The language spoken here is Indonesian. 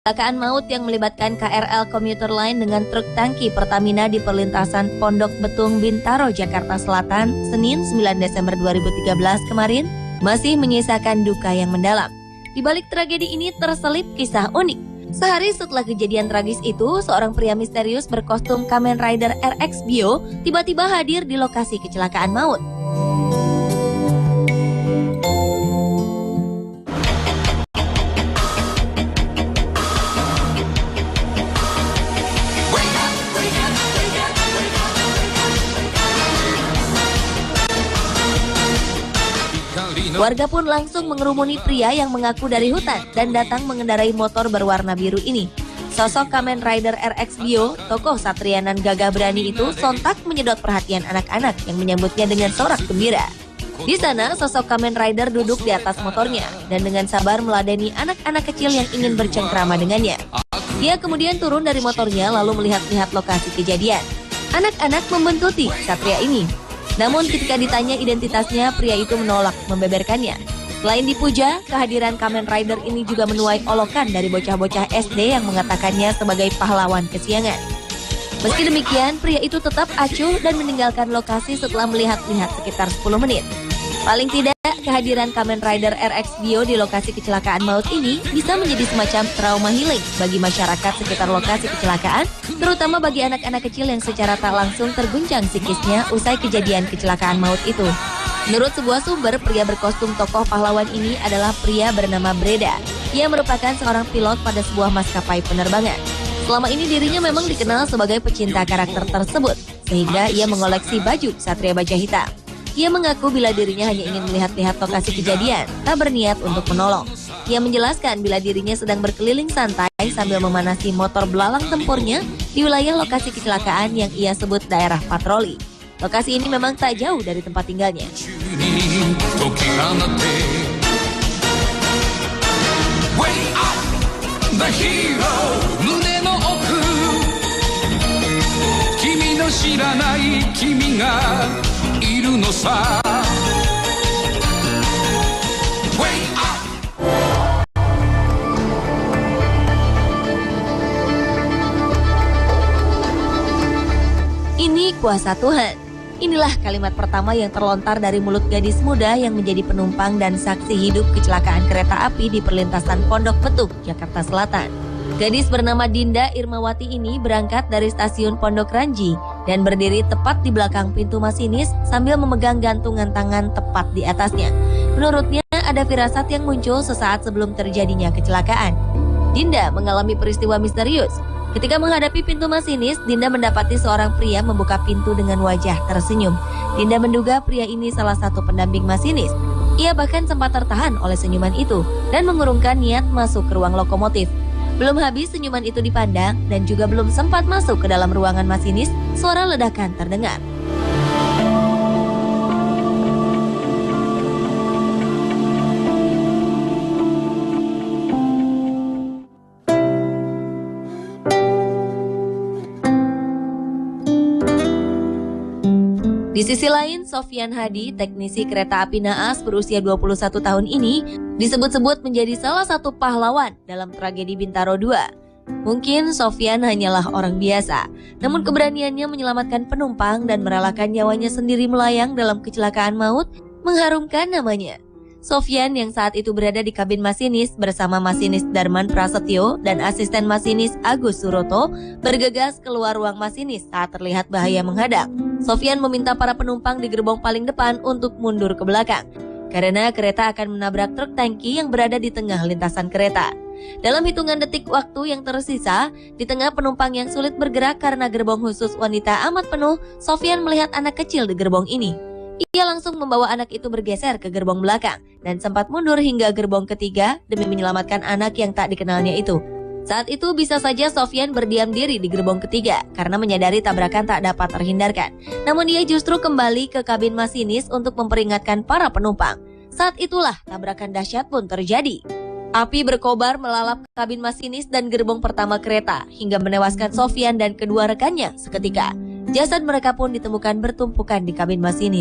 Kecelakaan maut yang melibatkan KRL Komuter Line dengan truk tangki Pertamina di perlintasan Pondok Betung, Bintaro, Jakarta Selatan, Senin 9 Desember 2013 kemarin, masih menyisakan duka yang mendalam. Di balik tragedi ini terselip kisah unik. Sehari setelah kejadian tragis itu, seorang pria misterius berkostum Kamen Rider RX Bio tiba-tiba hadir di lokasi kecelakaan maut. Warga pun langsung mengerumuni pria yang mengaku dari hutan dan datang mengendarai motor berwarna biru ini. Sosok Kamen Rider RX Bio, tokoh Satrianan Gagah Berani itu sontak menyedot perhatian anak-anak yang menyambutnya dengan sorak gembira. Di sana, sosok Kamen Rider duduk di atas motornya dan dengan sabar meladeni anak-anak kecil yang ingin bercengkrama dengannya. Dia kemudian turun dari motornya lalu melihat-lihat lokasi kejadian. Anak-anak membuntuti Satria ini. Namun ketika ditanya identitasnya, pria itu menolak membeberkannya. Selain dipuja, kehadiran Kamen Rider ini juga menuai olokan dari bocah-bocah SD yang mengatakannya sebagai pahlawan kesiangan. Meski demikian, pria itu tetap acuh dan meninggalkan lokasi setelah melihat-lihat sekitar 10 menit. Paling tidak, kehadiran Kamen Rider RX Bio di lokasi kecelakaan maut ini bisa menjadi semacam trauma healing bagi masyarakat sekitar lokasi kecelakaan, terutama bagi anak-anak kecil yang secara tak langsung terguncang psikisnya usai kejadian kecelakaan maut itu. Menurut sebuah sumber, pria berkostum tokoh pahlawan ini adalah pria bernama Breda. Ia merupakan seorang pilot pada sebuah maskapai penerbangan. Selama ini dirinya memang dikenal sebagai pecinta karakter tersebut, sehingga ia mengoleksi baju Satria Baja Hitam. Ia mengaku bila dirinya hanya ingin melihat-lihat lokasi kejadian, tak berniat untuk menolong. Ia menjelaskan bila dirinya sedang berkeliling santai sambil memanasi motor belalang tempurnya di wilayah lokasi kecelakaan yang ia sebut daerah patroli. Lokasi ini memang tak jauh dari tempat tinggalnya. Ini kuasa Tuhan. Inilah kalimat pertama yang terlontar dari mulut gadis muda yang menjadi penumpang dan saksi hidup kecelakaan kereta api di perlintasan Pondok Betung, Jakarta Selatan. Gadis bernama Dinda Irmawati ini berangkat dari stasiun Pondok Ranji dan berdiri tepat di belakang pintu masinis sambil memegang gantungan tangan tepat di atasnya. Menurutnya ada firasat yang muncul sesaat sebelum terjadinya kecelakaan. Dinda mengalami peristiwa misterius. Ketika menghadapi pintu masinis, Dinda mendapati seorang pria membuka pintu dengan wajah tersenyum. Dinda menduga pria ini salah satu pendamping masinis. Ia bahkan sempat tertahan oleh senyuman itu dan mengurungkan niat masuk ke ruang lokomotif. Belum habis senyuman itu dipandang dan juga belum sempat masuk ke dalam ruangan masinis, suara ledakan terdengar. Di sisi lain, Sofyan Hadi, teknisi kereta api Naas berusia 21 tahun ini, disebut-sebut menjadi salah satu pahlawan dalam tragedi Bintaro 2. Mungkin Sofyan hanyalah orang biasa, namun keberaniannya menyelamatkan penumpang dan merelakan nyawanya sendiri melayang dalam kecelakaan maut mengharumkan namanya. Sofyan yang saat itu berada di kabin masinis bersama masinis Darman Prasetyo dan asisten masinis Agus Suroto bergegas keluar ruang masinis saat terlihat bahaya menghadang. Sofyan meminta para penumpang di gerbong paling depan untuk mundur ke belakang karena kereta akan menabrak truk tangki yang berada di tengah lintasan kereta. Dalam hitungan detik waktu yang tersisa, di tengah penumpang yang sulit bergerak karena gerbong khusus wanita amat penuh, Sofyan melihat anak kecil di gerbong ini. Ia langsung membawa anak itu bergeser ke gerbong belakang dan sempat mundur hingga gerbong ketiga demi menyelamatkan anak yang tak dikenalnya itu. Saat itu bisa saja Sofyan berdiam diri di gerbong ketiga karena menyadari tabrakan tak dapat terhindarkan. Namun ia justru kembali ke kabin masinis untuk memperingatkan para penumpang. Saat itulah tabrakan dahsyat pun terjadi. Api berkobar melalap kabin masinis dan gerbong pertama kereta hingga menewaskan Sofyan dan kedua rekannya seketika. Jasad mereka pun ditemukan bertumpukan di kabin masinis.